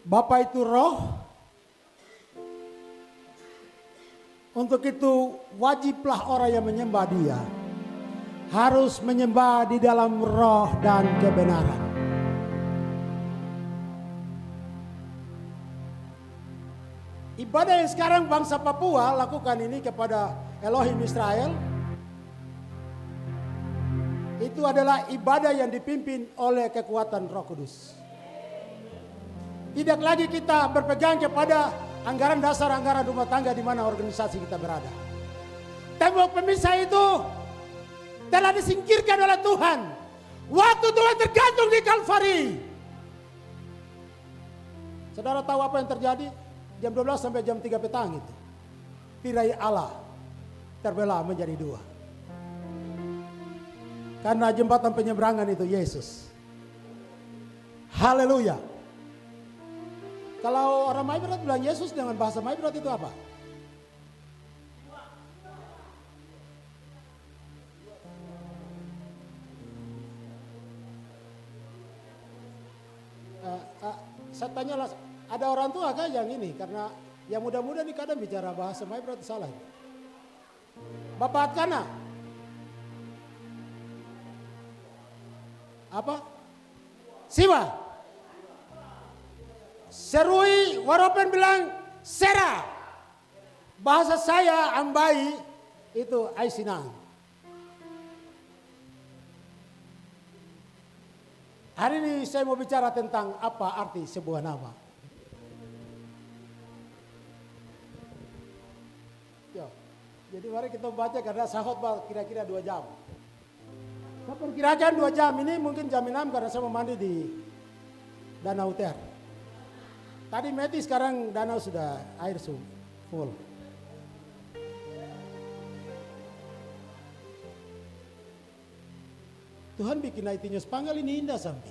Bapa itu roh. Untuk itu wajiblah orang yang menyembah dia harus menyembah di dalam roh dan kebenaran. Ibadah yang sekarang bangsa Papua lakukan ini kepada Elohim Israel, itu adalah ibadah yang dipimpin oleh kekuatan Roh Kudus. Tidak lagi kita berpegang kepada anggaran dasar, anggaran rumah tangga di mana organisasi kita berada. Tembok pemisah itu telah disingkirkan oleh Tuhan. Waktu Tuhan tergantung di Kalvari. Saudara tahu apa yang terjadi? Jam 12 sampai jam 3 petang itu. Tirai Allah terbelah menjadi dua. Karena jembatan penyeberangan itu Yesus. Haleluya. Kalau orang Maibrat bilang Yesus dengan bahasa Maibrat itu apa? Saya tanyalah, ada orang tua kah yang ini? Karena yang muda-muda nih kadang bicara bahasa Maibrat salah. Bapak Atkana? Apa? Siwa? Serui Waropen bilang Sera. Bahasa saya Ambai itu Aisinang. Hari ini saya mau bicara tentang apa arti sebuah nama. Yo, jadi mari kita baca karena sahotbah kira-kira 2 jam. Saya perkirakan 2 jam ini mungkin jam 6 karena saya mau mandi di Danau Ter. Tadi meti, sekarang danau sudah air full. Tuhan bikin Aitinya Spanggal ini indah sampai.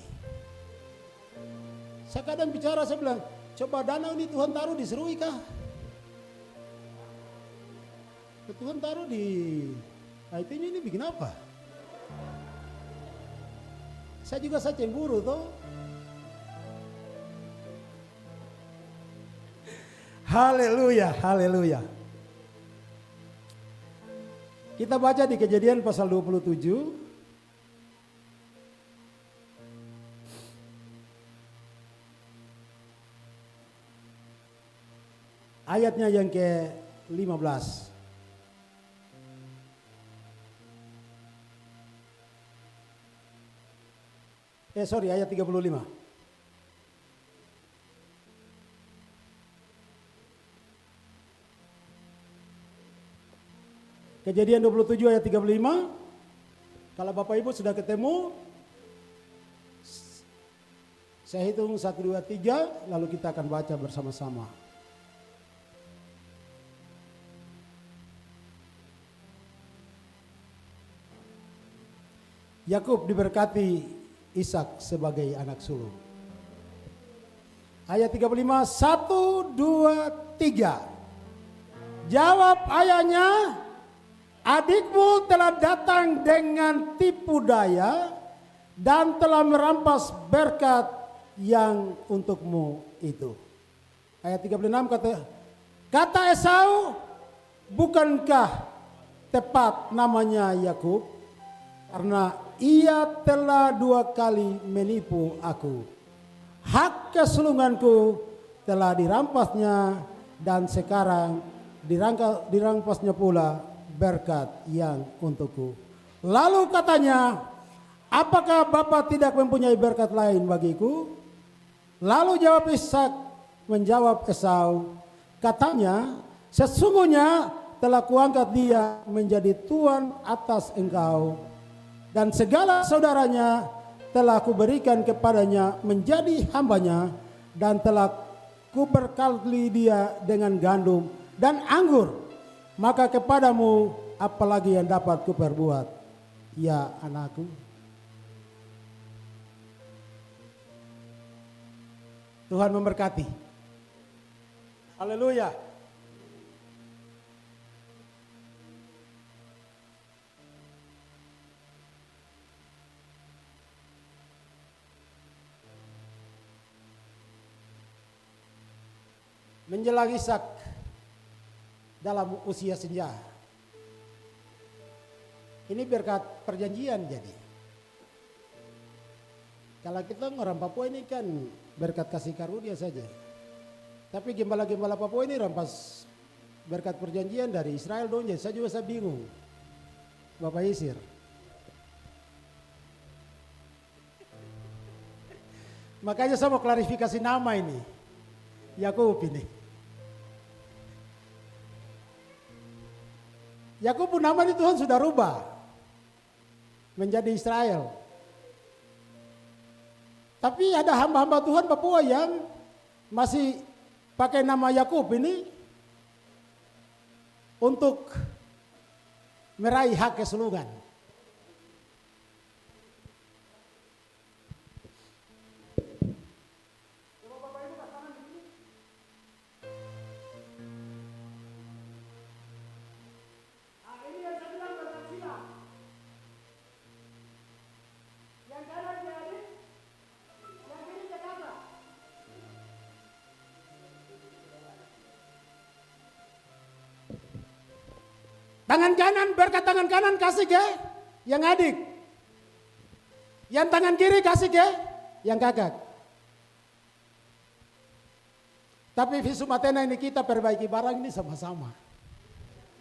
Saya kadang bicara, saya bilang, coba danau ini Tuhan taruh di Serui kah? Tuhan taruh di Aitinya ini bikin apa? Saya cemburu toh. Haleluya, haleluya. Kita baca di Kejadian pasal 27. Ayatnya yang ke-15. Ayat 35. Kejadian 27 ayat 35. Kalau Bapak Ibu sudah ketemu, saya hitung 1, 2, 3, lalu kita akan baca bersama-sama. Yakub diberkati Ishak sebagai anak sulung. Ayat 35, 1, 2, 3. Jawab ayahnya, adikmu telah datang dengan tipu daya dan telah merampas berkat yang untukmu itu. Ayat 36 kata Esau, bukankah tepat namanya Yakub? Karena ia telah 2 kali menipu aku. Hak kesulunganku telah dirampasnya dan sekarang dirampasnya pula berkat yang untukku. Lalu katanya, apakah Bapak tidak mempunyai berkat lain bagiku? Lalu jawab Ishak menjawab Esau, katanya, sesungguhnya telah kuangkat dia menjadi tuan atas engkau, dan segala saudaranya telah kuberikan kepadanya menjadi hambanya, dan telah kuberkati dia dengan gandum dan anggur. Maka kepadamu apalagi yang dapat kuperbuat, ya anakku? Tuhan memberkati. Haleluya. menjelang Ishak dalam usia senja. Ini berkat perjanjian jadi. Kalau kita orang Papua ini kan berkat kasih karunia saja. Tapi gembala-gembala Papua ini rampas berkat perjanjian dari Israel dong. Jadi saya bingung. Bapak Isir. Makanya saya mau klarifikasi nama ini. Yakub ini. Yakub pun nama ini Tuhan sudah rubah. Menjadi Israel. Tapi ada hamba-hamba Tuhan Papua yang masih pakai nama Yakub ini untuk meraih hak kesulungan. Tangan kanan, berkat tangan kanan kasih ke yang adik. Yang tangan kiri kasih ke yang kakak. Tapi Visumatena ini kita perbaiki barang ini sama-sama.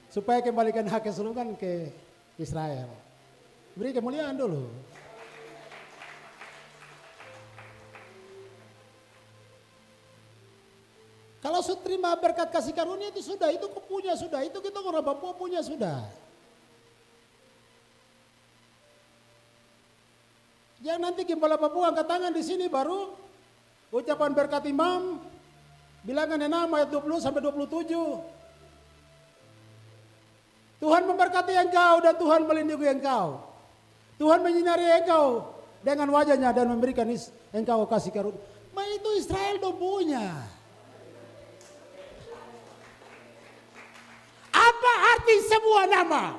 Supaya kembalikan hak kesulungan ke Israel. Beri kemuliaan dulu. Kalau sudah terima berkat kasih karunia itu sudah, itu punya sudah, itu kita orang Papua punya sudah. Yang nanti Gembala Papua angkat tangan di sini baru ucapan berkat imam, bilangan 6 ayat 20 sampai 27. Tuhan memberkati engkau dan Tuhan melindungi engkau. Tuhan menyinari engkau dengan wajahnya dan memberikan engkau kasih karunia. Itu Israel dong punya. Apa arti semua nama?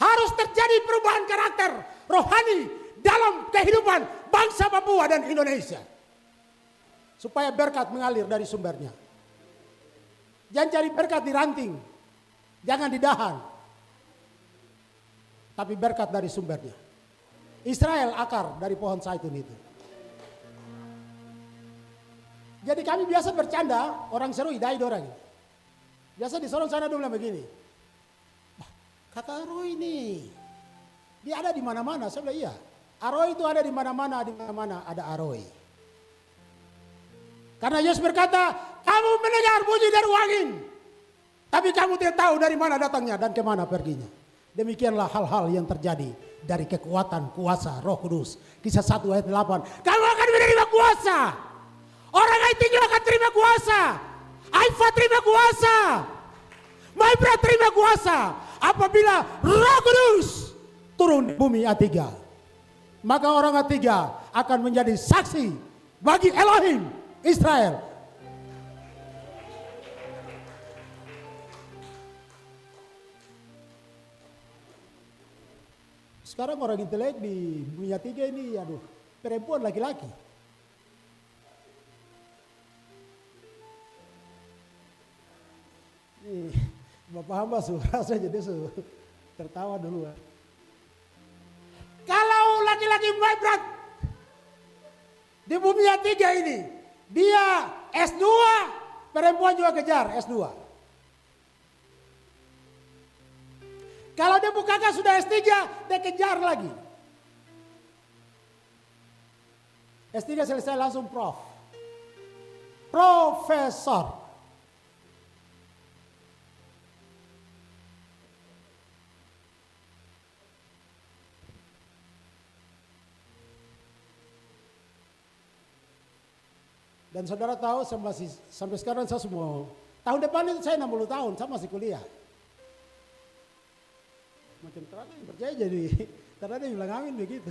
Harus terjadi perubahan karakter rohani dalam kehidupan bangsa Papua dan Indonesia. Supaya berkat mengalir dari sumbernya. Jangan cari berkat di ranting. Jangan di dahan. Tapi berkat dari sumbernya. Israel akar dari pohon zaitun itu. Jadi kami biasa bercanda, orang seru idai orang. Biasa di Sorong sana bilang begini. Kata Aroy ini, dia ada di mana-mana. Saya bilang iya. Aroy itu ada di mana-mana ada Aroy. Karena Yesus berkata, kamu mendengar bunyi dari angin. Tapi kamu tidak tahu dari mana datangnya dan kemana perginya. Demikianlah hal-hal yang terjadi dari kekuatan kuasa Roh Kudus. Kisah 1 ayat 8. Kamu akan menerima kuasa. Orang IT akan terima kuasa. Aifa terima kuasa. Maibra terima kuasa. Apabila Roh Kudus turun di bumi A3. Maka orang A3 akan menjadi saksi bagi Elohim Israel. Sekarang orang intelek di bumi A3 ini aduh, perempuan laki-laki. Bapak hamba suara saya jadi tertawa dulu. Kalau laki-laki vibrant di bumi A3 ini, dia S2, perempuan juga kejar S2. Kalau dia bukakan sudah S3, dia kejar lagi. S3 selesai langsung prof. Profesor. Dan saudara tahu saya masih, sampai sekarang saya semua, tahun depan itu saya 60 tahun, saya masih kuliah. Makin terang yang percaya jadi, karena dia bilang amin begitu.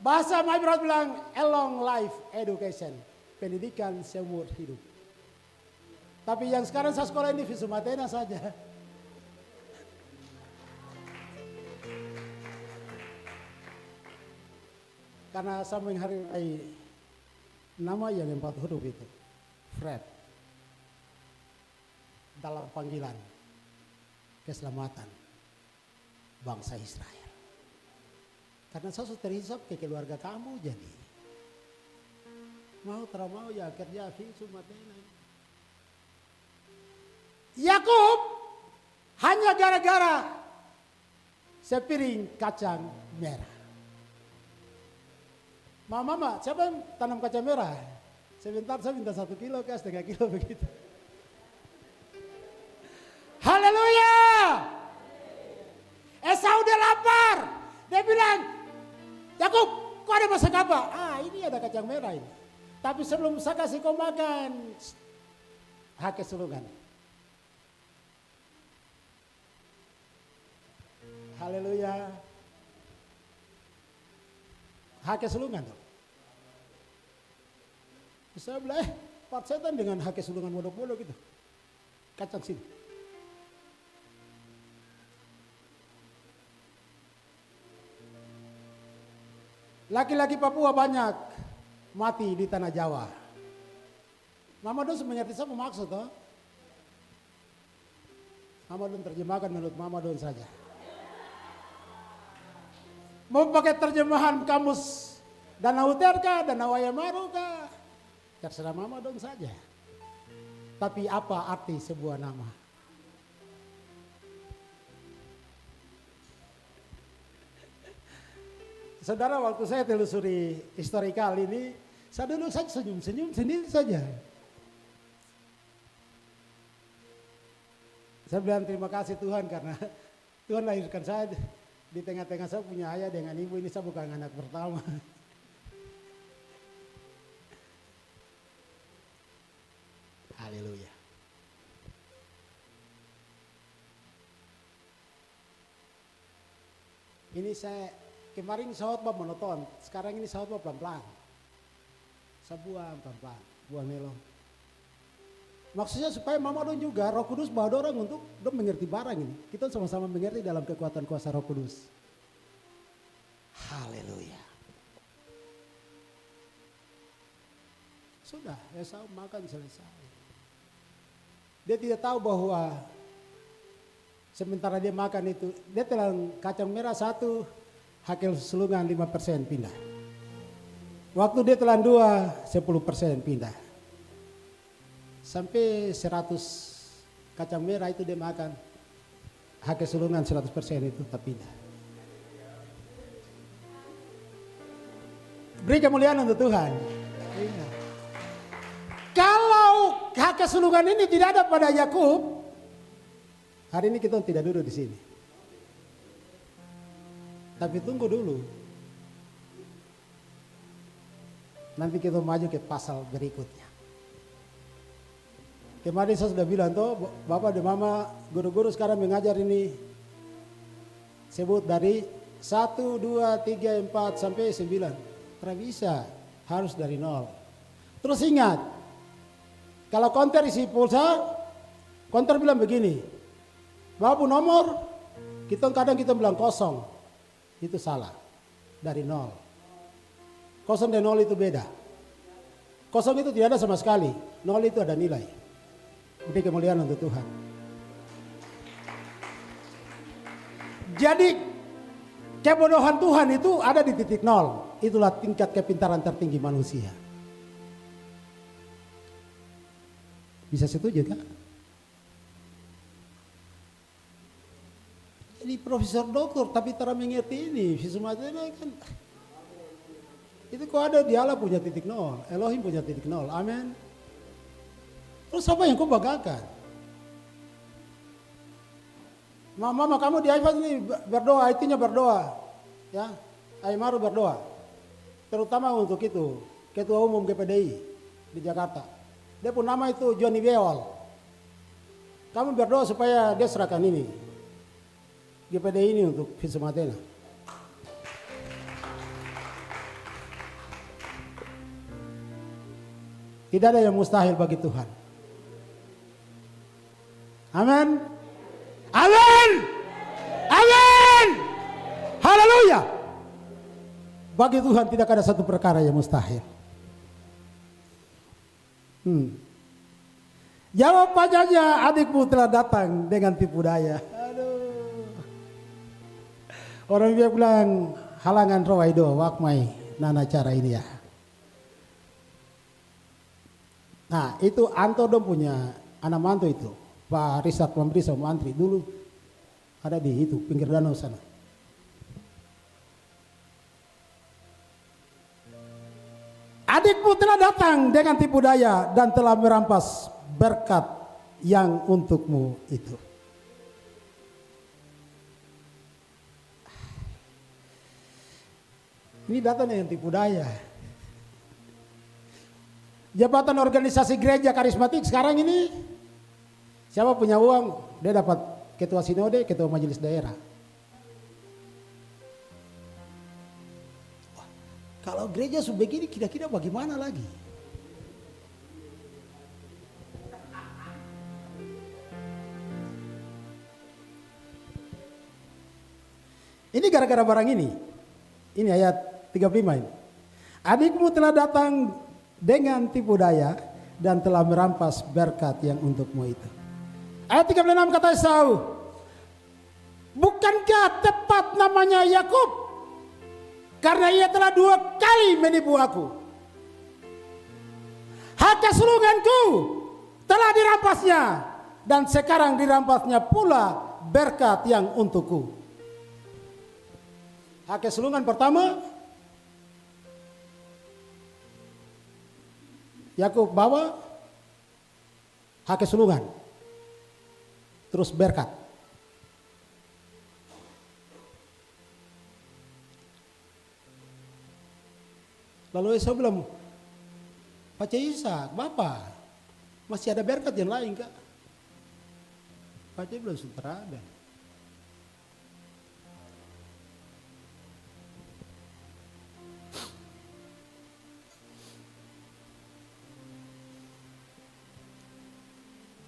Bahasa My Brother bilang, a long life education, pendidikan seumur hidup. Tapi yang sekarang saya sekolah ini Visumatena saja. Karena saya menghargai nama yang 4 huruf itu, Fred, dalam panggilan keselamatan bangsa Israel. Karena saya sudah terhisap ke keluarga kamu, jadi mau tak mau ya kerja visu matena. Yakub hanya gara-gara sepiring kacang merah. Mama, siapa yang tanam kacang merah? Sebentar saya minta 1 kilo ke setengah kilo begitu. Haleluya. Esau dia lapar. Dia bilang, Yakub, kok ada masak apa? Ini ada kacang merah ini. Tapi sebelum saya kasih kau makan, hake sulungan. Haleluya. Hake sulungan tuh. Saya bilang, part setan dengan hake sulungan bodoh-bodoh gitu. Kacang sini. Laki-laki Papua banyak mati di tanah Jawa. Mama Don mengerti apa maksud toh? Mama Don terjemahkan menurut Mama Don saja. Mau pakai terjemahan kamus Danau Ter kah, Danau Ayamaru kah? Terserah Mama Don saja. Tapi apa arti sebuah nama? Saudara, waktu saya telusuri historikal ini, saya dulu saja senyum-senyum sendiri saja. Saya bilang terima kasih Tuhan karena Tuhan lahirkan saya di tengah-tengah saya punya ayah dengan ibu, ini saya bukan anak pertama. Haleluya. Ini saya kemarin sahabat menonton, sekarang ini sahabat pelan-pelan. Saya buang pelan-pelan, buang melon. Maksudnya supaya Mama Don juga Roh Kudus bawa orang untuk Don mengerti barang ini. Kita sama-sama mengerti dalam kekuatan kuasa Roh Kudus. Haleluya. Sudah, Esau makan selesai. Dia tidak tahu bahwa sementara dia makan itu, dia telan kacang merah 1, hasil sulungan 5% pindah. Waktu dia telan 2, 10% pindah. Sampai 100 kacang merah itu dia makan. Hasil sulungan 100% itu tak pindah. Beri kemuliaan untuk Tuhan. Kalau hak kesulungan ini tidak ada pada Yakub, hari ini kita tidak duduk di sini. Tapi tunggu dulu. Nanti kita maju ke pasal berikutnya. Kemarin saya sudah bilang toh, Bapak dan Mama, guru-guru sekarang mengajar ini sebut dari 1, 2, 3, 4 sampai 9. Tidak bisa, harus dari 0. Terus ingat, kalau konter isi pulsa, konter bilang begini, Bapak nomor, kadang kita bilang 0. Itu salah, dari 0. 0 dan 0 itu beda. 0 itu tidak ada sama sekali, 0 itu ada nilai. Beri kemuliaan untuk Tuhan. Jadi kebodohan Tuhan itu ada di titik 0. Itulah tingkat kepintaran tertinggi manusia. Bisa setuju kan? Jadi profesor doktor tapi tak mengerti ini. Visumatena kan. Itu kok ada di Allah punya titik 0. Elohim punya titik 0. Amin. Terus apa yang kau banggakan? Mama kamu di iPhone ini berdoa, itunya berdoa. Ya, Aymaru berdoa. Terutama untuk itu, Ketua Umum GPDI di Jakarta. Dia pun nama itu Johnny Bewal. Kamu berdoa supaya dia serahkan ini. GPDI ini untuk Visumatena. Tidak ada yang mustahil bagi Tuhan. Amin. Amin. Amin. Haleluya. Bagi Tuhan tidak ada satu perkara yang mustahil. Jawabannya, adikmu telah datang dengan tipu daya. Aduh. Orang dia bilang halangan roh itu wakmai nana cara ini ya. Nah itu Anto dong punya anak mantu itu, Pak Risat Memberi sama Mantri dulu ada di itu pinggir danau sana. Adikmu telah datang dengan tipu daya dan telah merampas berkat yang untukmu itu. Ini datang dengan tipu daya. Jabatan organisasi gereja karismatik sekarang ini, siapa punya uang, dia dapat ketua sinode, ketua majelis daerah. Kalau gereja sebegini kira-kira bagaimana lagi? Ini gara-gara barang ini. Ini ayat 35 ini. Adikmu telah datang dengan tipu daya dan telah merampas berkat yang untukmu itu. Ayat 36 kata Esau, bukankah tepat namanya Yakub? Karena ia telah 2 kali menipu aku. Hak kesulunganku telah dirampasnya dan sekarang dirampasnya pula berkat yang untukku. Hak kesulungan pertama, Yakub bawa hak kesulungan, terus berkat. Lalu Esau bilang, Pak Ishak, Bapak, masih ada berkat yang lain kak? Pak Ishak bilang, sudah ada.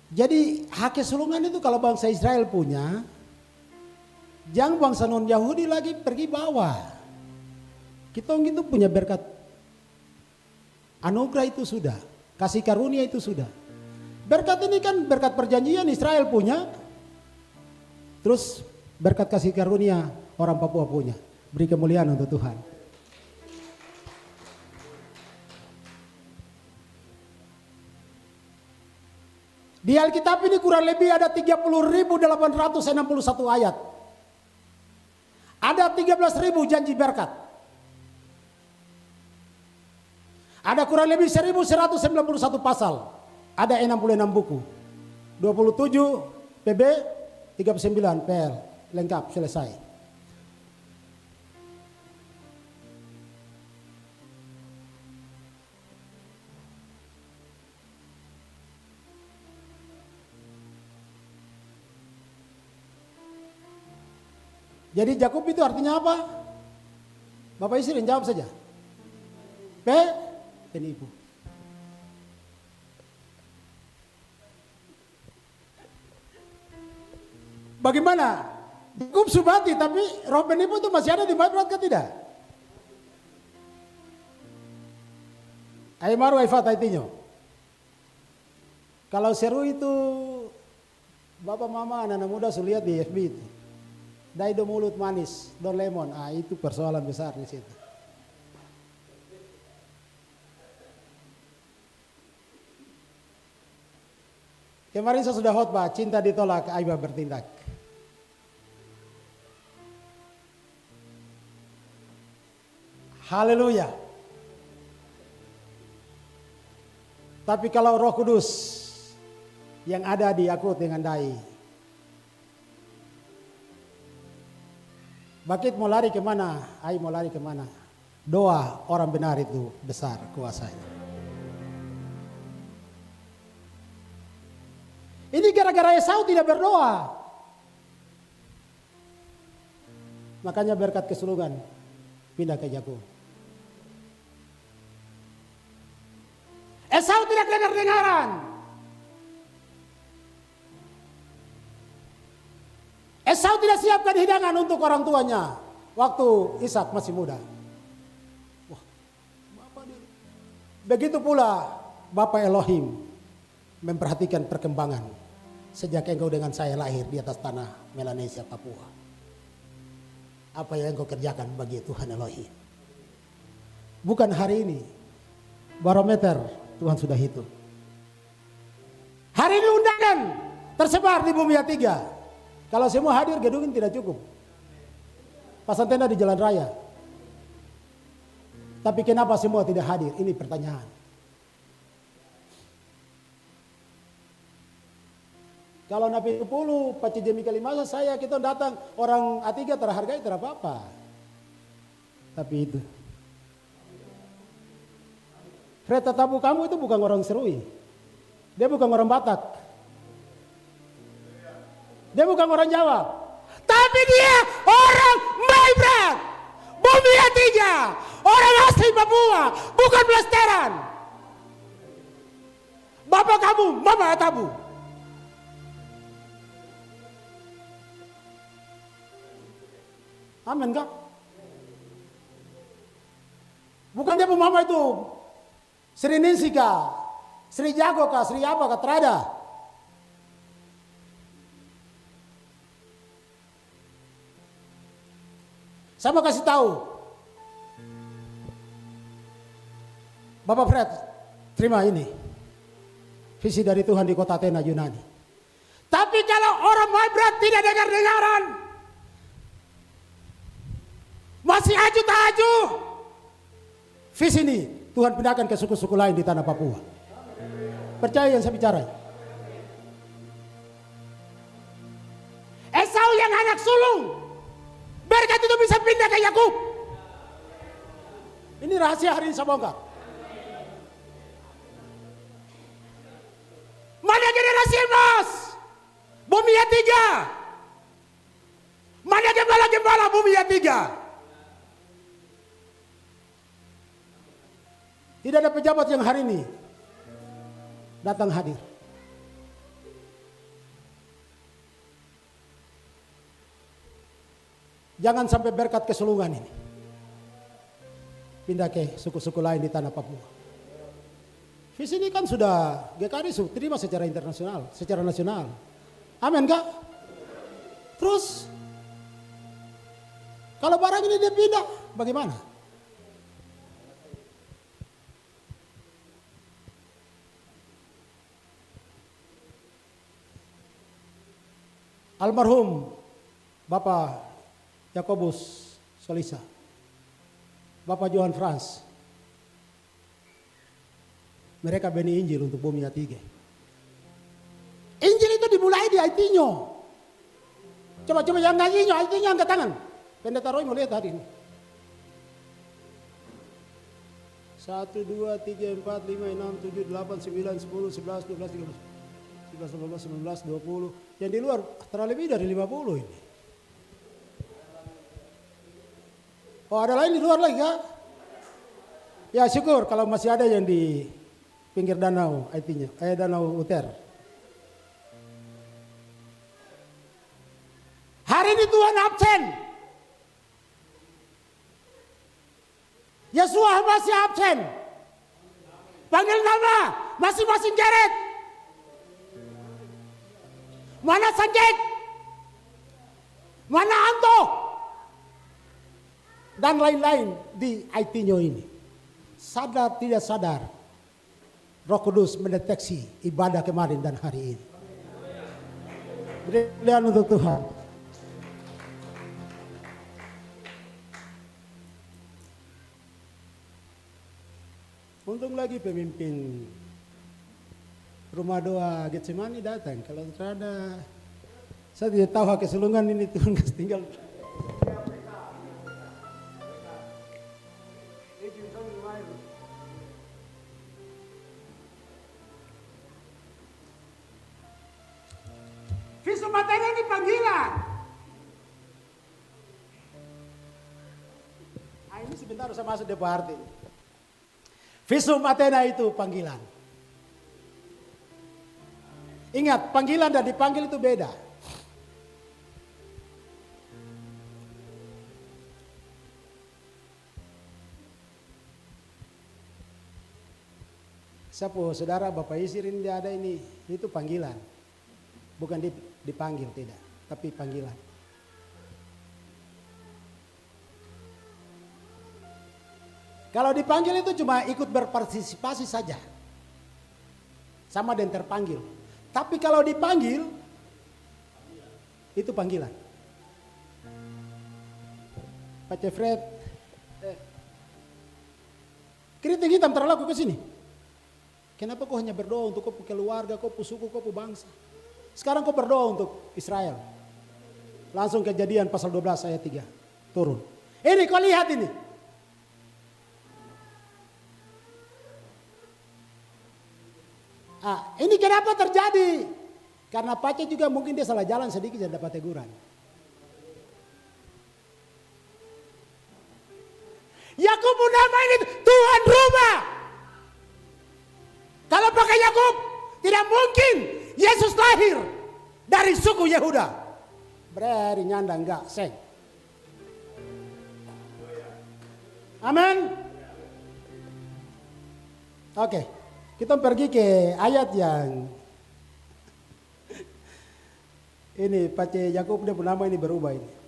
Jadi hak kesulungan itu kalau bangsa Israel punya, jangan bangsa non Yahudi lagi pergi bawa. Kita itu punya berkat anugerah itu sudah, kasih karunia itu sudah. Berkat ini kan berkat perjanjian Israel punya, terus berkat kasih karunia orang Papua punya. Beri kemuliaan untuk Tuhan. Di Alkitab ini kurang lebih ada 30.861 ayat. Ada 13.000 janji berkat. Ada kurang lebih 1.191 pasal. Ada 66 buku. 27 PB, 39 PL. Lengkap, selesai. Jadi Jakub itu artinya apa? Bapak Isrin jawab saja. Penipu. Bagaimana? Jakub subati tapi roh penipu itu masih ada di Bible kan tidak? Aimaru aifat aitinyo. Kalau seru itu Bapak Mama anak-anak muda sudah lihat di FB itu. Daido mulut manis, don lemon, itu persoalan besar di situ. Kemarin saya sudah khotbah, cinta ditolak, aiba bertindak. Haleluya. Tapi kalau Roh Kudus yang ada di aku dengan dai, Bakit mau lari kemana? Ai mau lari kemana? Doa orang benar itu besar kuasanya. Ini gara-gara Esau tidak berdoa. Makanya berkat kesulungan pindah ke Yakub. Esau tidak dengar-dengaran. Esau tidak siapkan hidangan untuk orang tuanya waktu Ishak masih muda. Begitu pula Bapa Elohim memperhatikan perkembangan sejak engkau dengan saya lahir di atas tanah Melanesia, Papua. Apa yang engkau kerjakan bagi Tuhan Elohim? Bukan hari ini, barometer Tuhan sudah hitung. Hari ini undangan tersebar di Bumi Tiga. Kalau semua hadir, gedung ini tidak cukup. Pasang tenda di jalan raya. Tapi kenapa semua tidak hadir? Ini pertanyaan. Kalau napi 10, Paci Jemi Kalimasa, saya kita datang, orang A3 terhargai, tidak apa-apa. Tapi itu. Kereta tabu kamu itu bukan orang Serui. Dia bukan orang Batak. Dia bukan orang Jawa. Tapi dia orang Maibrat. Bumi Tiga. Orang asli Papua. Bukan Blasteran. Bapak kamu, mama tabu. Amin kak? Bukan dia mama itu Sri Ningsi kah? Sri Jago kah? Sri apa kah? Terada. Saya mau kasih tahu. Bapak Fred, terima ini. Visi dari Tuhan di kota Athena, Yunani. Tapi kalau orang Maibrat tidak dengar-dengaran, masih aju tak aju, visi ini Tuhan pindahkan ke suku-suku lain di tanah Papua. Percaya yang saya bicara. Esau yang anak sulung, berkat itu bisa pindah ke Yakub. Ini rahasia hari ini saya bongkar. Mana generasi emas? Bumi Tiga. Mana gembala-gembala Bumi Tiga? Tidak ada pejabat yang hari ini datang hadir. Jangan sampai berkat kesulungan ini pindah ke suku-suku lain di tanah Papua. Visi ini kan sudah GKRI terima secara internasional, secara nasional. Amin kak? Terus kalau barang ini dia pindah, bagaimana? Almarhum Bapak Yakobus Solisa, Bapak Johan Frans, mereka beni Injil untuk Bumi Tiga. Injil itu dimulai di Aitinho. Coba-coba yang ngajinya, Aitinho angkat tangan. Pendeta Roy mau lihat hari ini. 1, 2, 3, 4, 5, 6, 7, 8, 9, 10, 11, 12, 13. 11, 18, 19, 20. Yang di luar terlalu lebih dari 50 ini. Oh ada lain di luar lagi kak? Ya syukur kalau masih ada yang di pinggir danau Aitinho, Danau Uter. Hari ini Tuhan absen. Yesua masih absen. Panggil nama masing-masing Jared. Mana Sanjay? Mana Anto? Dan lain-lain di Aitinho ini. Sadar tidak sadar, Roh Kudus mendeteksi ibadah kemarin dan hari ini. Berikan untuk Tuhan. Untung lagi pemimpin rumah doa Getsemani datang. Kalau terada, saya tidak tahu kesulungan ini Tuhan kasih tinggal. Visum Athena ini panggilan. Ini sebentar saya masuk depo arti. Visum Athena itu panggilan. Ingat, panggilan dan dipanggil itu beda. Sapu saudara Bapak Isir ini dia ada ini, itu panggilan. Bukan dipanggil, tidak, tapi panggilan. Kalau dipanggil itu cuma ikut berpartisipasi saja. Sama dengan terpanggil. Tapi kalau dipanggil, itu panggilan. Pak Cefred, keriting hitam terlalu ke sini. Kenapa kau hanya berdoa untuk kau keluarga, kau suku, kau bangsa? Sekarang kau berdoa untuk Israel. Langsung Kejadian pasal 12 ayat 3. Turun. Ini kau lihat ini. Ini kenapa terjadi? Karena Pace juga mungkin dia salah jalan sedikit dan dapat teguran. Yakub nama ini Tuhan rumah. Kalau pakai Yakub, tidak mungkin Yesus lahir dari suku Yehuda. Berarti nyanda enggak, seng. Amin. Oke, kita pergi ke ayat yang ini Pace Yakub dia nama ini berubah ini.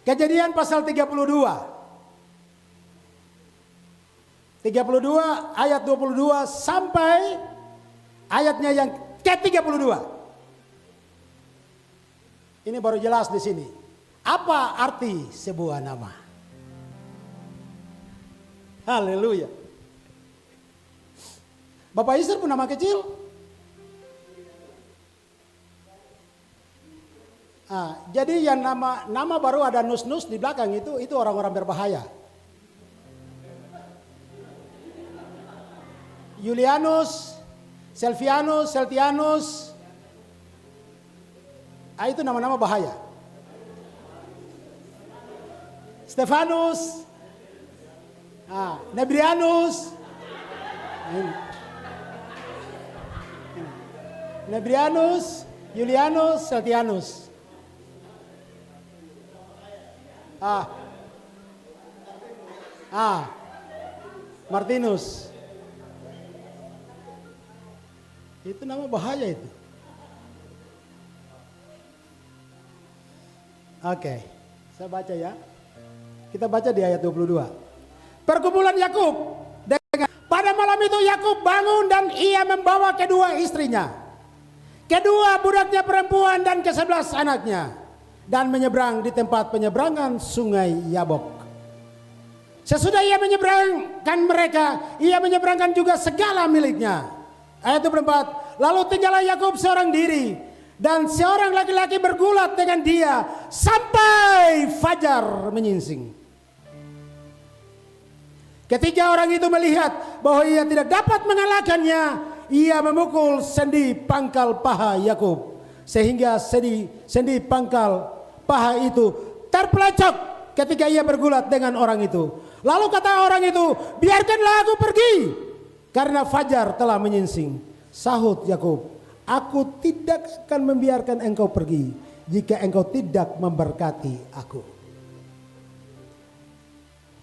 Kejadian pasal 32. 32 ayat 22 sampai ayatnya yang ke-32. Ini baru jelas di sini. Apa arti sebuah nama? Haleluya. Bapak Isir pun nama kecil. Jadi yang nama baru ada nus-nus di belakang itu orang-orang berbahaya. Julianus, Celtianus, itu nama-nama bahaya. Stefanus, Nebrianus, Julianus, Celtianus. Martinus. Itu nama bahaya itu. Oke, saya baca ya. Kita baca di ayat 22. Perkumpulan Yakub. Pada malam itu Yakub bangun dan ia membawa kedua istrinya, kedua budaknya perempuan dan ke-11 anaknya, dan menyeberang di tempat penyeberangan sungai Yabok. Sesudah ia menyeberangkan mereka, ia menyeberangkan juga segala miliknya. Ayat 24. Lalu tinggallah Yakub seorang diri, dan seorang laki-laki bergulat dengan dia sampai fajar menyingsing. Ketika orang itu melihat bahwa ia tidak dapat mengalahkannya, ia memukul sendi pangkal paha Yakub, sehingga sendi pangkal paha itu terpelecok ketika ia bergulat dengan orang itu. Lalu kata orang itu, biarkanlah aku pergi, karena fajar telah menyingsing. Sahut Yakub, aku tidak akan membiarkan engkau pergi jika engkau tidak memberkati aku.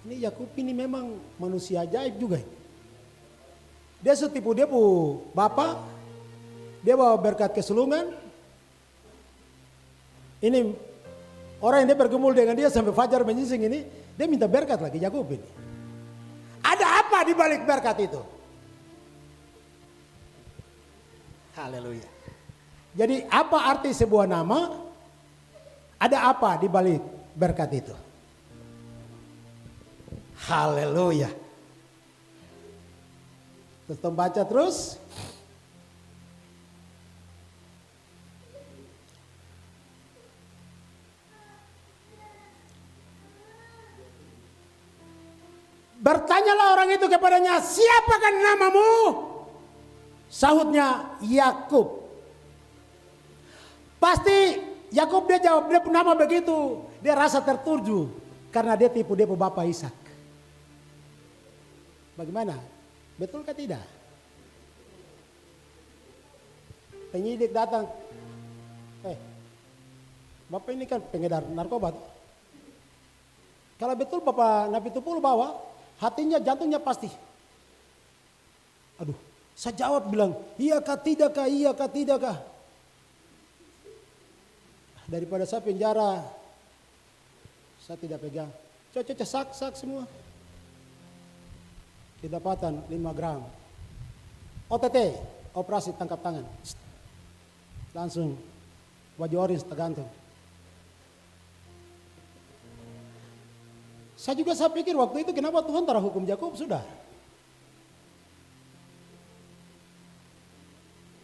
Ini Yakub ini memang manusia ajaib juga. Dia setipu dia pu bapak, dia bawa berkat kesulungan. Ini orang yang dia bergumul dengan dia sampai fajar menyingsing ini, dia minta berkat lagi Yakub ini. Ada apa di balik berkat itu? Haleluya. Jadi apa arti sebuah nama? Ada apa di balik berkat itu? Haleluya. Terus baca terus. Bertanyalah orang itu kepadanya, siapakah namamu? Sahutnya, Yakub. Pasti Yakub dia jawab, dia nama begitu. Dia rasa tertuju karena dia tipu dia bapak Ishak. Bagaimana? Betulkah tidak? Penyidik datang. Bapak ini kan pengedar narkoba. Kalau betul Bapak Nabi Tupul bawa, hatinya, jantungnya pasti. Aduh, saya jawab bilang, iya kah tidakkah, iya kah tidakkah. Daripada saya penjara, saya tidak pegang. Coba sak semua. Kedapatan 5 gram. OTT, operasi tangkap tangan. Langsung baju orange tergantung. Saya pikir waktu itu kenapa Tuhan taruh hukum Yakub sudah.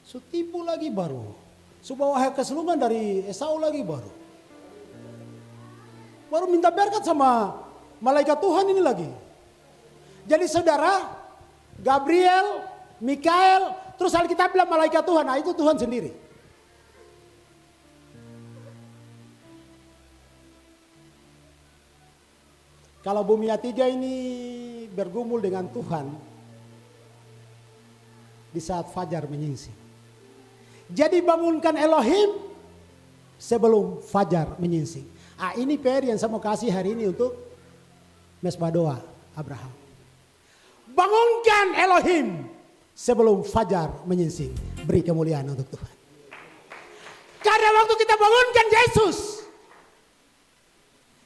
Sutipu lagi baru. Sebuah kesulungan dari Esau lagi baru. Baru minta berkat sama malaikat Tuhan ini lagi. Jadi saudara, Gabriel, Mikael, terus Alkitab bilang malaikat Tuhan, nah itu Tuhan sendiri. Kalau bumi A3 ini bergumul dengan Tuhan di saat fajar menyingsing. Jadi bangunkan Elohim sebelum fajar menyingsing. Ini PR yang saya mau kasih hari ini untuk mesbah doa Abraham. Bangunkan Elohim sebelum fajar menyingsing. Beri kemuliaan untuk Tuhan. Karena waktu kita bangunkan Yesus,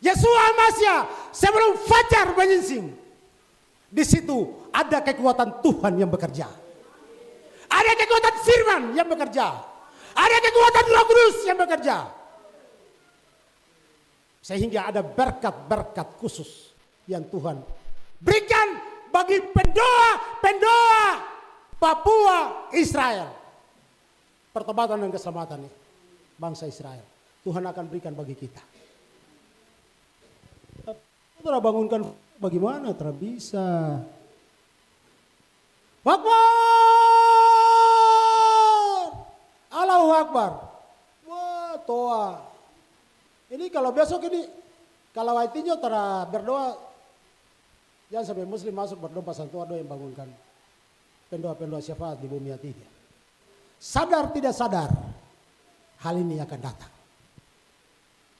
Yesua Masya sebelum fajar menyingsing, di situ ada kekuatan Tuhan yang bekerja. Ada kekuatan firman yang bekerja. Ada kekuatan Roh Kudus yang bekerja. Sehingga ada berkat-berkat khusus yang Tuhan berikan bagi pendoa Papua Israel. Pertobatan dan keselamatan bangsa Israel. Tuhan akan berikan bagi kita. Saudara bangunkan bagaimana? Tidak bisa. Akbar! Allahu Akbar. Wah, toa. Ini kalau besok ini, kalau artinya tera berdoa, jangan sampai muslim masuk berdoa pasal tua doa yang bangunkan. Pendoa-pendoa syafaat di bumi A3. Sadar tidak sadar, hal ini akan datang.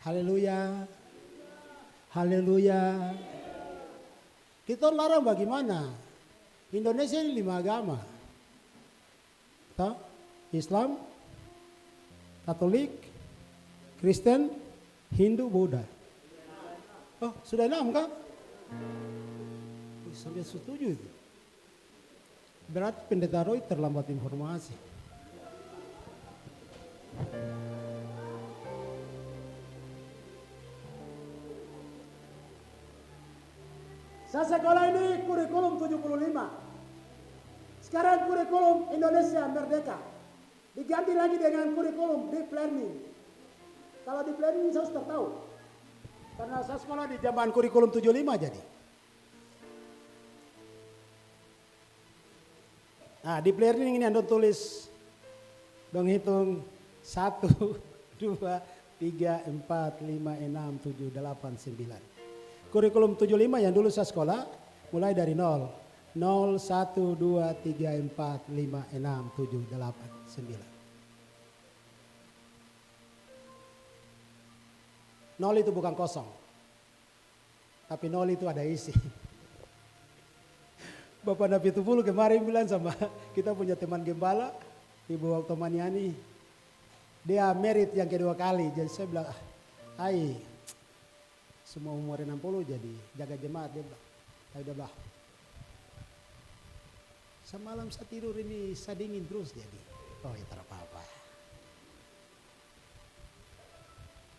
Haleluya. Haleluya. Kita larang bagaimana? Indonesia ini 5 agama. Islam, Katolik, Kristen, Hindu, Buddha. Oh, sudah 6 kan? Sampai setuju itu. Berarti pendeta Roy terlambat informasi. Saya sekolah ini kurikulum 75. Sekarang kurikulum Indonesia Merdeka. Diganti lagi dengan kurikulum deep learning. Kalau deep learning saya sudah tahu. Karena saya sekolah di zaman kurikulum 75 jadi. Nah, deep learning ini Anda tulis. Dong hitung 1, 2, 3, 4, 5, 6, 7, 8, 9. Kurikulum 75 yang dulu saya sekolah mulai dari 0. 0, 1, 2, 3, 4, 5, 6, 7, 8, 9. 0 itu bukan kosong. Tapi 0 itu ada isi. Bapak Nabi Tupulu kemarin bilang sama kita punya teman gembala, Ibu Oktomaniani. Dia merit yang kedua kali. Jadi saya bilang, semua umur 60 jadi jaga jemaat. Dia bilang, udah bah. Semalam saya tidur ini saya dingin terus jadi. Oh ya tak apa-apa.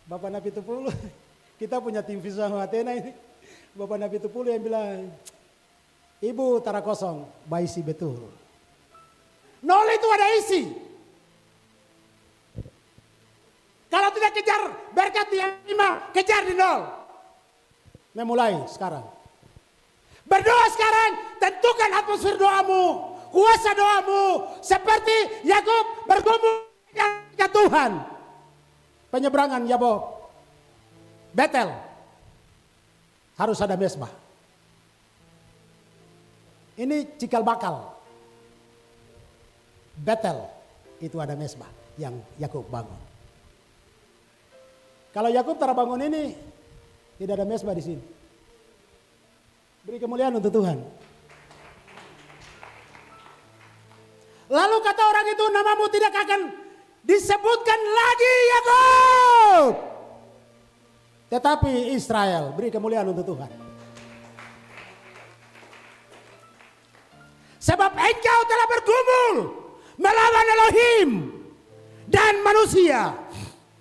Bapak Nabi Tupulu, kita punya tim visual Athena ini. Bapak Nabi Tupulu yang bilang, Ibu tara kosong, baisi betul. 0 itu ada isi. Kalau tidak kejar berkat yang 5, kejar di 0. Memulai sekarang. Berdoa sekarang, tentukan atmosfer doamu, kuasa doamu. Seperti Yakub bergumul dengan Tuhan. Penyeberangan Yabok, Betel, harus ada mesbah. Ini cikal bakal. Betel, itu ada mesbah yang Yakub bangun. Kalau Yakub terbangun ini, tidak ada mesbah di sini. Beri kemuliaan untuk Tuhan. Lalu kata orang itu, namamu tidak akan disebutkan lagi Yakub, tetapi Israel. Beri kemuliaan untuk Tuhan. Sebab engkau telah bergumul melawan Elohim dan manusia,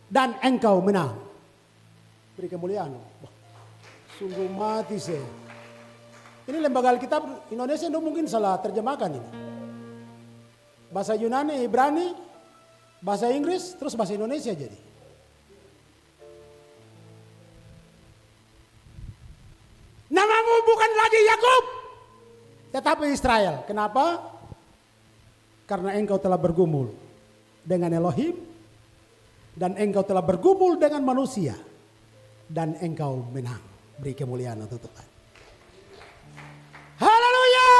dan engkau menang. Beri kemuliaan. Sungguh mati saya. Ini lembaga Alkitab Indonesia itu mungkin salah terjemahkan ini. Bahasa Yunani, Ibrani, bahasa Inggris, terus bahasa Indonesia jadi. Namamu bukan lagi Yakub, tetapi Israel. Kenapa? Karena engkau telah bergumul dengan Elohim, dan engkau telah bergumul dengan manusia, dan engkau menang. Beri kemuliaan untuk Tuhan. Haleluya!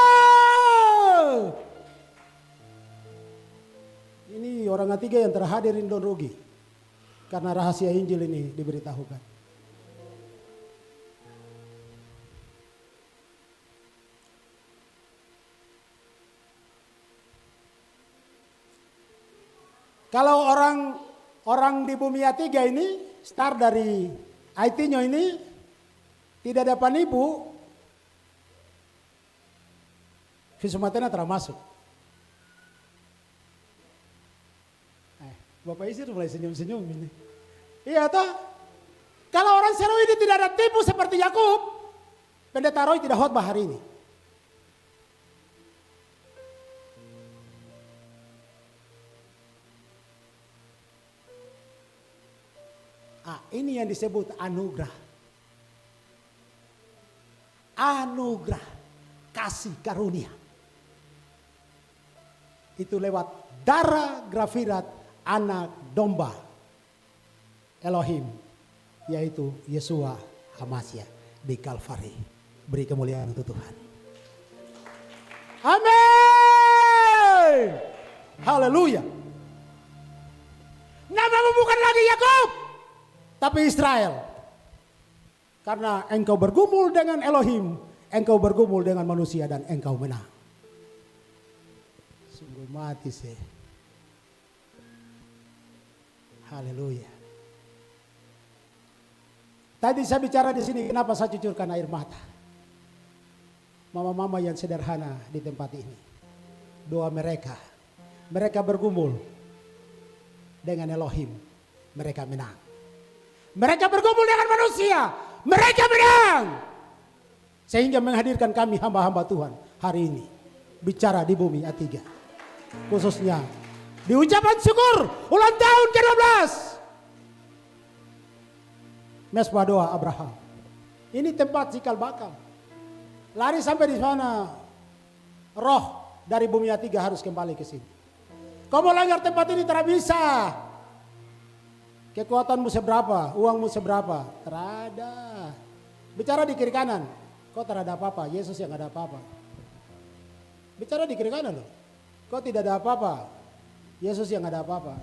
Ini orang ketiga yang terhadirin don rugi, karena rahasia Injil ini diberitahukan. Kalau orang di bumi A3 ini, start dari IT-nya ini, tidak ada penipu, Visumatena termasuk. Bapak Isir mulai senyum-senyum ini. Iya toh? Kalau orang seru ini tidak ada tipu seperti Yakub, Pendeta Roy tidak khotbah hari ini. Ini yang disebut anugerah. Anugerah, kasih karunia. Itu lewat darah grafirat anak domba Elohim, yaitu Yesua Hamasya di Kalvari. Beri kemuliaan untuk Tuhan. Amin. Haleluya. Namamu bukan lagi Yakub, tapi Israel. Karena engkau bergumul dengan Elohim, engkau bergumul dengan manusia, dan engkau menang. Sungguh mati sih. Haleluya. Tadi saya bicara di sini, kenapa saya cucurkan air mata. Mama-mama yang sederhana di tempat ini. Doa mereka bergumul dengan Elohim, mereka menang. Mereka bergumul dengan manusia, mereka menang. Sehingga menghadirkan kami hamba-hamba Tuhan hari ini bicara di bumi A3. Khususnya di ucapan syukur ulang tahun ke-12 Mesbah Doa Abraham. Ini tempat cikal bakal. Lari sampai di sana, roh dari bumi A3 harus kembali ke sini. Kau mau langgar tempat ini tidak bisa. Kekuatanmu seberapa, uangmu seberapa, terada. Bicara di kiri kanan, kau tidak ada apa-apa, Yesus yang ada apa-apa. Bicara di kiri kanan loh, kau tidak ada apa-apa, Yesus yang ada apa-apa.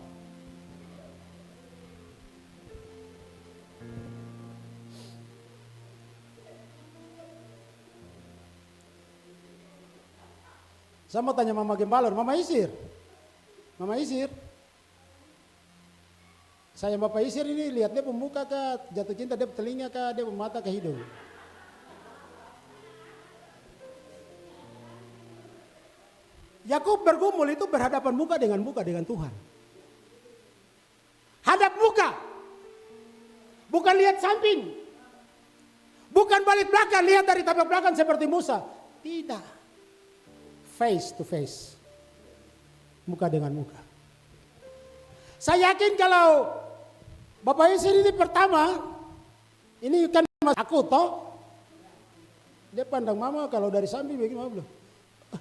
Saya mau tanya Mama Gembalor, Mama Isir. Saya Bapak Isir ini lihat dia pemuka kah, jatuh cinta dia telinga kah, dia mata ke hidung. Yakub bergumul itu berhadapan muka dengan Tuhan. Hadap muka. Bukan lihat samping. Bukan balik belakang, lihat dari tapak belakang seperti Musa. Tidak. Face to face. Muka dengan muka. Saya yakin kalau Bapak Isir ini pertama, ini kan aku toh, dia pandang mama kalau dari samping begini mama bilang,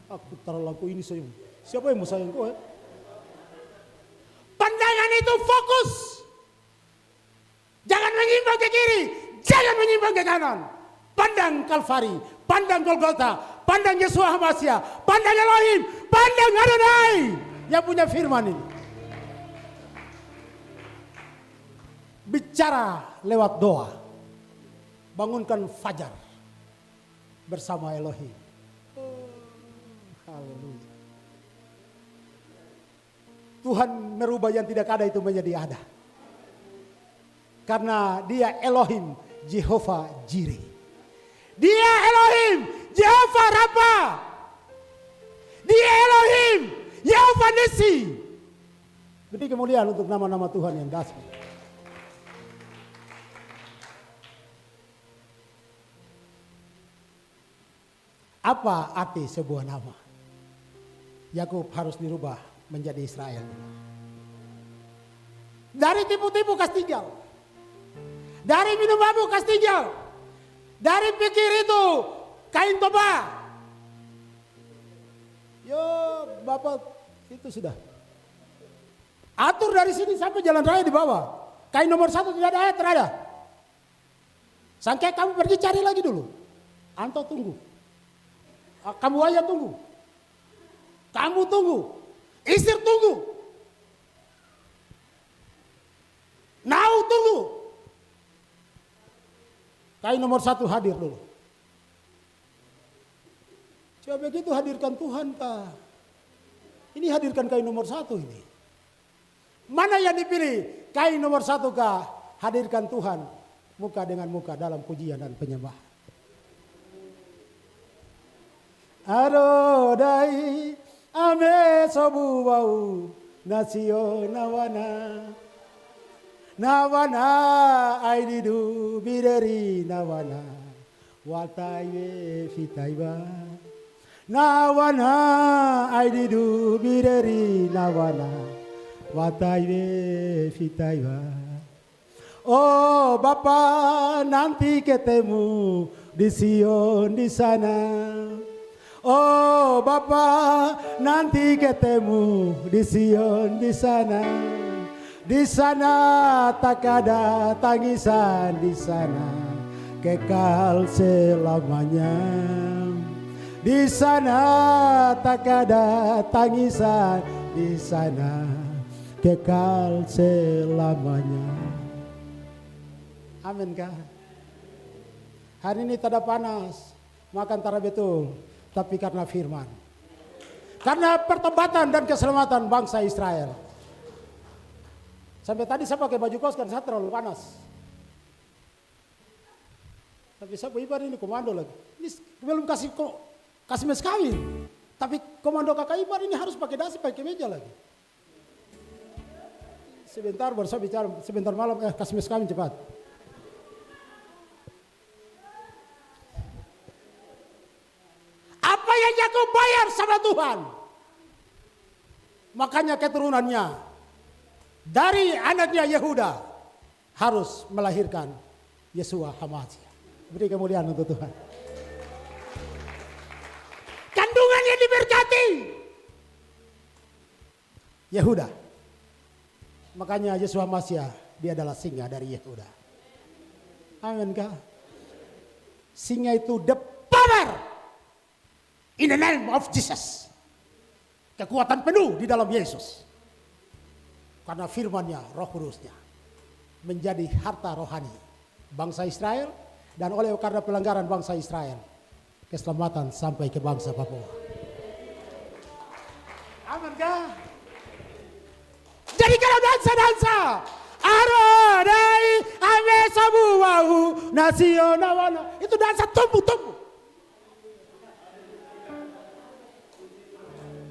aku taruh laku ini sayang, siapa yang mau sayang kau? Pandangan itu fokus, jangan menyimpang ke kiri, jangan menyimpang ke kanan. Pandang Kalvari, pandang Golgota, pandang Yesua Hamasya, pandang Elohim, pandang Adonai yang punya firman ini. Bicara lewat doa, bangunkan fajar. bersama Elohim. Haleluya. Tuhan merubah yang tidak ada itu menjadi ada. Karena dia Elohim, Jehovah Jireh. Dia Elohim, Jehovah Rafa. Dia Elohim, Jehovah Nisi. Beri kemuliaan untuk nama-nama Tuhan yang dahsyat. Apa arti sebuah nama? Yakub harus dirubah menjadi Israel. Dari tipu-tipu kasih tinggal. Dari minum mabuk kasih tinggal. Dari pikir itu kain toba. Yo Bapak itu sudah. Atur dari sini sampai jalan raya di bawah. Kain nomor 1 tidak ada, terada. Sampai kamu pergi cari lagi dulu. Anto tunggu. Kamu aja tunggu. Kamu tunggu. Isir tunggu. Nau tunggu. Kain nomor 1 hadir dulu. Coba begitu hadirkan Tuhan kah? Ini hadirkan kain nomor 1 ini. Mana yang dipilih? Kain nomor 1 kah? Hadirkan Tuhan muka dengan muka dalam pujian dan penyembahan. Arodai ame sobu bau nasio nawana nawana aididu bideri nawana wataiwe fitaiba nawana aididu bideri nawana wataiwe fitaiba. Oh Bapa, nanti ketemu di Sion di sana. Oh Bapa, nanti ketemu di Sion di sana. Di sana tak ada tangisan, di sana kekal selamanya. Di sana tak ada tangisan, di sana kekal selamanya. Amin kah? Hari ini tak ada panas, makan tara betul. Tapi karena firman. Karena pertobatan dan keselamatan bangsa Israel. Sampai tadi saya pakai baju kos kan saya terlalu panas. Tapi saya ibar ini komando lagi. Ini belum kasih mes kawin. Tapi komando kakak ibar ini harus pakai dasi, pakai meja lagi. Sebentar baru saya bicara, sebentar malam kasih mes kawin cepat. Apa yang Yakub bayar sama Tuhan? Makanya keturunannya dari anaknya Yehuda harus melahirkan Yesua Hamashiach. Beri kemuliaan untuk Tuhan. Kandungannya diberkati Yehuda. Makanya Yesua Hamashiach dia adalah singa dari Yehuda. Amin kah? Singa itu the power in the name of Jesus. Kekuatan penuh di dalam Yesus. Karena firman-Nya, Roh Kudus-Nya menjadi harta rohani bangsa Israel, dan oleh karena pelanggaran bangsa Israel, keselamatan sampai ke bangsa Papua. Amin kah? Jadi kalau dansa-dansa, arodai ame sabu wau nasionawana, itu dansa tumbuh-tumbuh.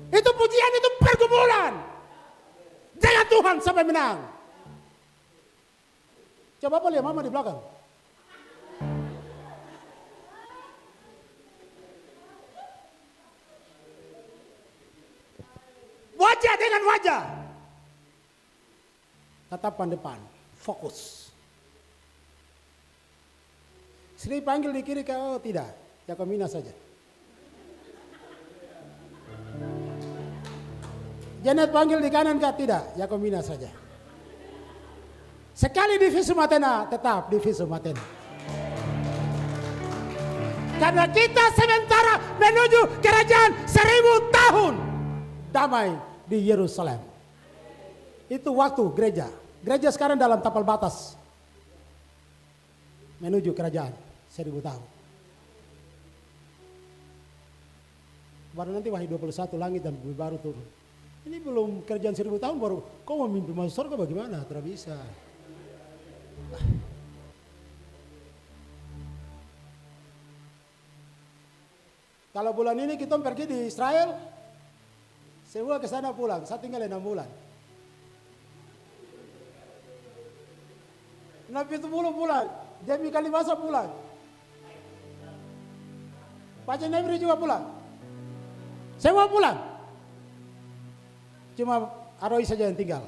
Itu pujian, itu pergumulan. Jangan Tuhan sampai menang. Coba apa lihat mama di belakang. Wajah dengan wajah. Tatapan depan, fokus. Sri panggil di kiri, oh tidak, Yakomina saja. Janet panggil di kanan kah? Tidak, Yakomina saja. Sekali di visum Athena, tetap di visum Athena. Karena kita sementara menuju kerajaan 1000 tahun damai di Yerusalem. Itu waktu gereja. Gereja sekarang dalam tapal batas menuju kerajaan 1000 tahun. Baru nanti Wahyu 21 langit dan bumi baru turun. Ini belum kerjaan 1000 tahun baru kau mau mimpi masuk surga bagaimana? Tidak bisa. Kalau bulan ini kita pergi di Israel, semua ke sana pulang, saya tinggal 6 bulan. Nabi itu pulang, Jamie Kalibasa pulang. Pace Nebri juga pulang. Semua pulang. Cuma Aroi saja yang tinggal.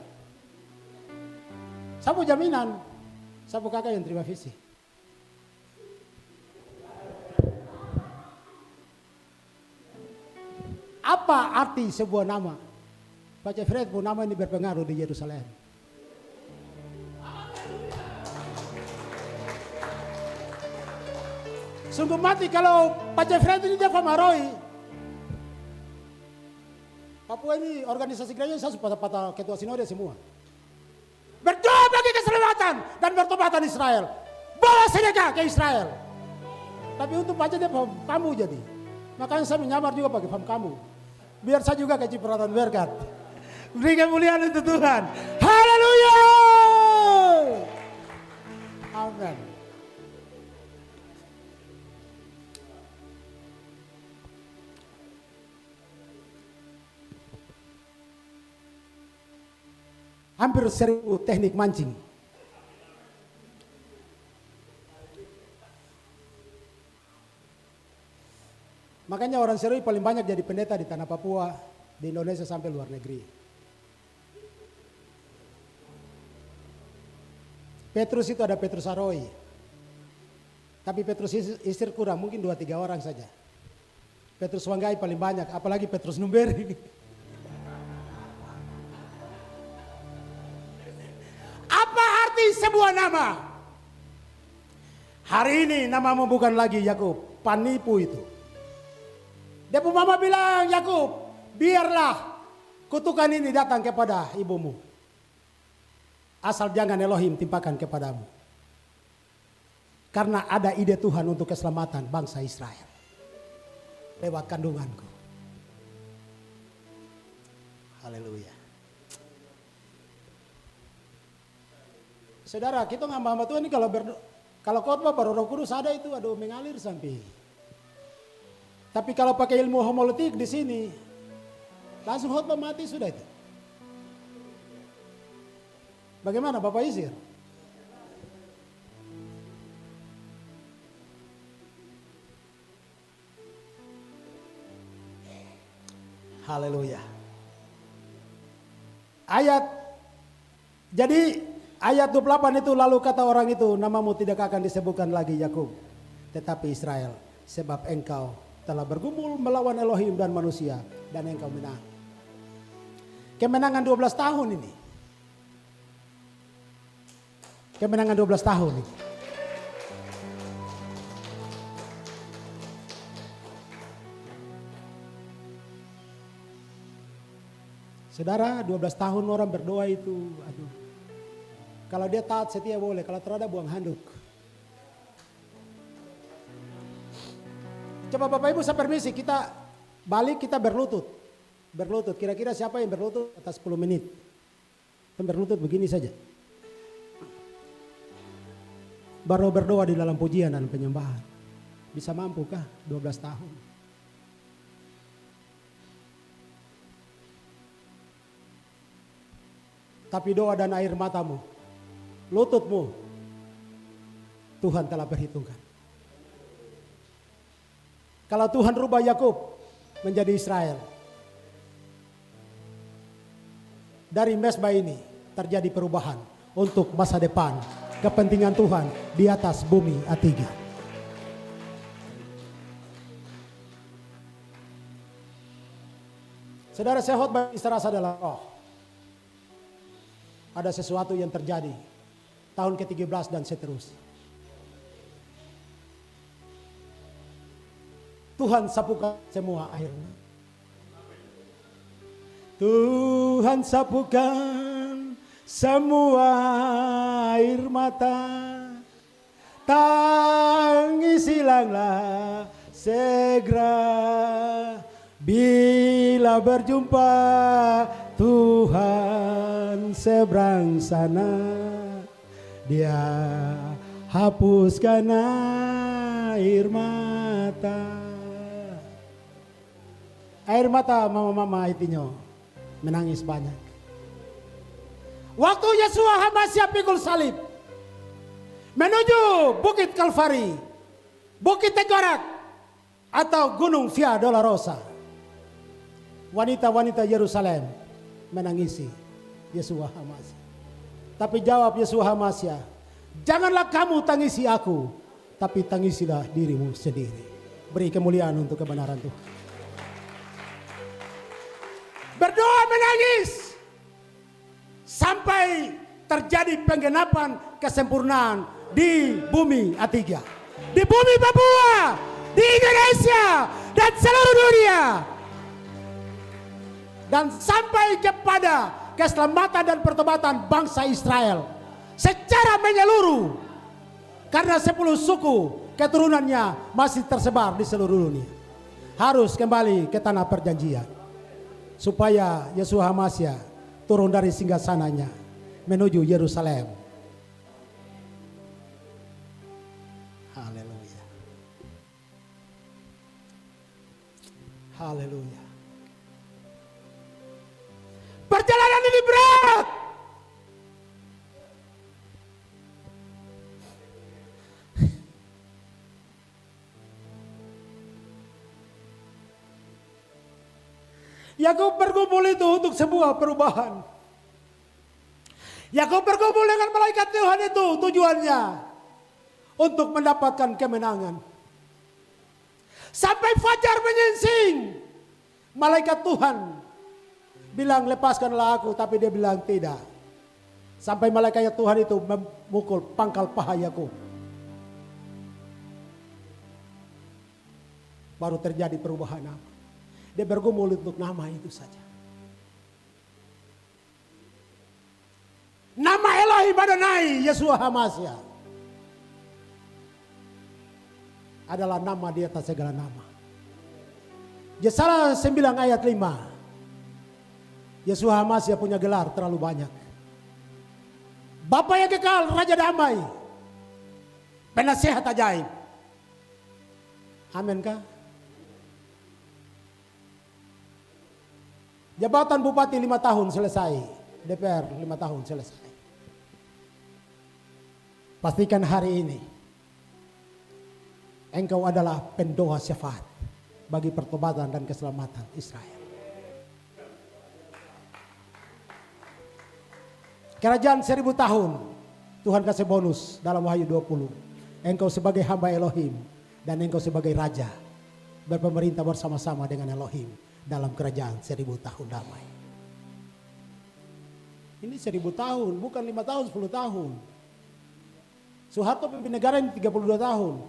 Sapu jaminan, sapu kakak yang terima visi. Apa arti sebuah nama? Pace Fred pun nama ini berpengaruh di Yerusalem. Sungguh mati kalau Pace Fred ini dia Famaroi. Papua ini organisasi gereja saya patah ketua sinode semua. Berdoa bagi keselamatan dan pertobatan Israel. Bawa sedekah ke Israel. Tapi untuk Pace dia paham kamu jadi. Makanya saya menyamar juga pakai paham kamu. Biar saya juga kecipratan berkat. Beri kemuliaan untuk Tuhan. Haleluya. Amin. Hampir 1000 teknik mancing. Makanya orang Serui paling banyak jadi pendeta di tanah Papua, di Indonesia sampai luar negeri. Petrus itu ada Petrus Aroi. Tapi Petrus Isir kurang, mungkin 2-3 orang saja. Petrus Wanggai paling banyak, apalagi Petrus Numberi. Apa arti sebuah nama? Hari ini namamu bukan lagi Yakub, penipu itu. Dia pun mama bilang, Yakub, biarlah kutukan ini datang kepada ibumu. Asal jangan Elohim timpakan kepadamu. Karena ada ide Tuhan untuk keselamatan bangsa Israel. Lewat kandunganku. Haleluya. Saudara, kita ngamba-ngamba Tuhan ini kalau khotbah baru Roh Kudus ada itu, aduh mengalir sampai. Tapi kalau pakai ilmu homiletik di sini, langsung khotbah mati sudah itu. Bagaimana Bapak Isir? Haleluya. Jadi ayat 28 itu lalu kata orang itu, namamu tidak akan disebutkan lagi Yakub, tetapi Israel, sebab engkau telah bergumul melawan Elohim dan manusia dan engkau menang. Kemenangan 12 tahun ini. Kemenangan 12 tahun ini. Saudara, 12 tahun orang berdoa itu, aduh. Kalau dia taat setia boleh, kalau terada buang handuk. Coba Bapak Ibu saya permisi, kita balik, kita berlutut. Berlutut, kira-kira siapa yang berlutut atas 10 menit? Kita berlutut begini saja. Baru berdoa di dalam pujian dan penyembahan. Bisa mampukah 12 tahun? Tapi doa dan air matamu, lututmu, Tuhan telah perhitungkan. Kalau Tuhan rubah Yakub menjadi Israel, dari mesbah ini terjadi perubahan untuk masa depan, kepentingan Tuhan di atas bumi A3. Saudara, saya khotbah serasa adalah roh. Ada sesuatu yang terjadi tahun ke-13 dan seterusnya. Tuhan sapukan semua air. Tuhan sapukan semua air mata. Tangis hilanglah segera Bila berjumpa Tuhan seberang sana, Dia hapuskan air mata. Air mata mama-mama itinyo menangis banyak. Waktu Yesua Hamasya pikul salib menuju Bukit Kalvari, Bukit Tengkorak atau Gunung Via Dolorosa, wanita-wanita Yerusalem menangisi Yesua Hamasya. Tapi jawab Yesua Hamasya, janganlah kamu tangisi aku, tapi tangisilah dirimu sendiri. Beri kemuliaan untuk kebenaran Tuhan. Berdoa menangis sampai terjadi penggenapan kesempurnaan di bumi A3, di bumi Papua, di Indonesia dan seluruh dunia, dan sampai kepada keselamatan dan pertobatan bangsa Israel secara menyeluruh, karena 10 suku keturunannya masih tersebar di seluruh dunia, harus kembali ke tanah perjanjian supaya Yesua Hamasya turun dari singgasananya menuju Yerusalem. Haleluya. Haleluya. Perjalanan ini berat. Yakub berkumpul itu untuk sebuah perubahan. Yakub berkumpul dengan malaikat Tuhan itu tujuannya untuk mendapatkan kemenangan. Sampai fajar menyingsing, malaikat Tuhan bilang lepaskanlah aku, tapi dia bilang tidak. Sampai malaikat Tuhan itu memukul pangkal paha Yakub. Baru terjadi perubahan nama. Dia bergumul untuk nama itu saja. Nama Elohim Adonai Yesua Hamasya adalah nama di atas segala nama. Yesaya 9 ayat 5. Yesua Hamasya punya gelar terlalu banyak. Bapa yang kekal, Raja damai, penasehat ajaib. Amin kah? Jabatan bupati 5 tahun selesai, DPR 5 tahun selesai. Pastikan hari ini engkau adalah pendoa syafaat bagi pertobatan dan keselamatan Israel. Kerajaan 1000 tahun, Tuhan kasih bonus dalam Wahyu 20. Engkau sebagai hamba Elohim dan engkau sebagai raja berpemerintah bersama-sama dengan Elohim dalam kerajaan 1000 tahun damai. Ini 1000 tahun, bukan 5 tahun, 10 tahun. Soeharto pimpin negara ini 32 tahun.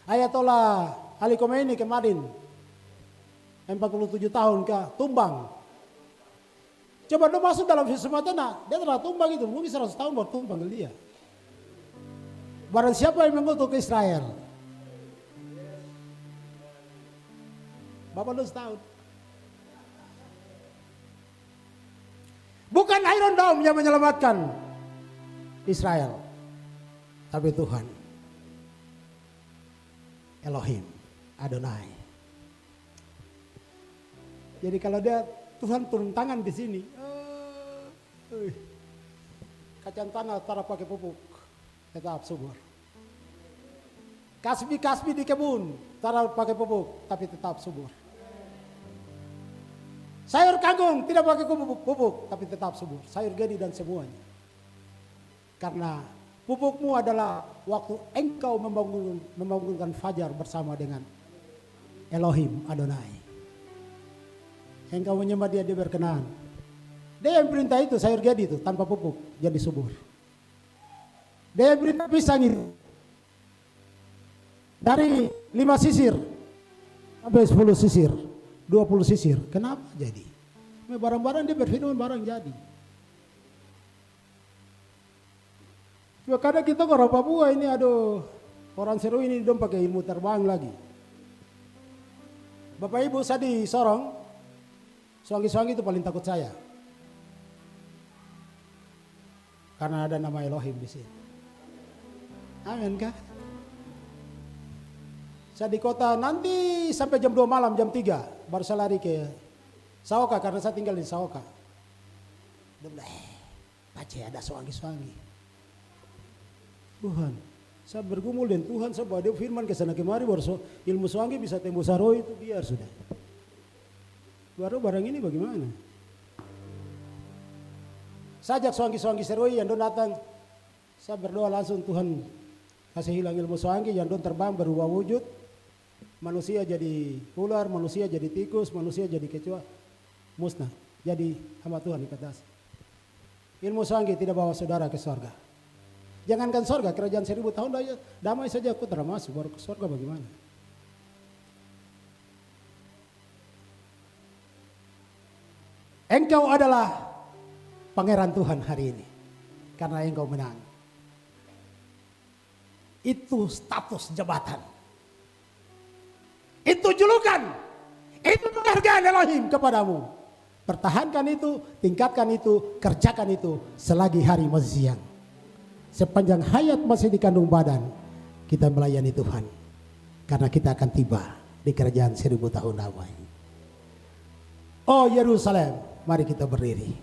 Ayatollah Ali Khomeini kemarin 47 tahun tumbang. Coba dia masuk dalam sistem tanah, dia telah tumbang itu, mungkin 100 tahun baru tumbang dia. Barang siapa yang mengutuk Israel? Bapak 2 tahun. Bukan Iron Dome yang menyelamatkan Israel, tapi Tuhan Elohim Adonai. Jadi kalau dia Tuhan turun tangan di sini, kacang tanah taruh pakai pupuk tetap subur. Kasbi di kebun taruh pakai pupuk tapi tetap subur. Sayur kangkung tidak pakai pupuk tapi tetap subur. Sayur gedi dan semuanya. Karena pupukmu adalah waktu engkau membangunkan fajar bersama dengan Elohim Adonai. Engkau menyembah dia berkenan. Dia yang perintah itu sayur gedi itu tanpa pupuk jadi subur. Dia yang perintah pisang itu dari 5 sisir sampai 10 sisir. 20 sisir, kenapa jadi? Barang-barang dia berfirman barang jadi. Cuma kadang kita orang Papua ini aduh, orang seru ini dong pakai ilmu terbang lagi. Bapak Ibu, saya di Sorong, suami-suami itu paling takut saya. Karena ada nama Elohim di sini. Amin kah? Saya di kota nanti sampai jam 2 malam, jam 3 baru saya lari ke Saoka karena saya tinggal di Saoka. Pace ada suami-suami. Tuhan, saya bergumul dengan Tuhan, saya bawa dia firman ke sana kemari baru ilmu suami bisa tembus roh itu biar sudah. Baru barang ini bagaimana? Sajak suami-suami seroi yang don datang, saya berdoa langsung Tuhan kasih hilang ilmu suami yang don terbang berubah wujud. Manusia jadi ular, manusia jadi tikus, manusia jadi kecoa, musnah. Jadi hamba Tuhan di atas. Ilmu suami tidak bawa saudara ke surga. Jangankan surga, kerajaan 1000 tahun damai saja aku termasuk, baru ke surga bagaimana? Engkau adalah pangeran Tuhan hari ini, karena engkau menang. Itu status jabatan. Itu julukan. Itu penghargaan Elohim kepadamu. Pertahankan itu, tingkatkan itu, kerjakan itu selagi hari masih siang. Sepanjang hayat masih dikandung badan, kita melayani Tuhan. Karena kita akan tiba di kerajaan 1000 tahun damai. Oh Yerusalem, mari kita berdiri.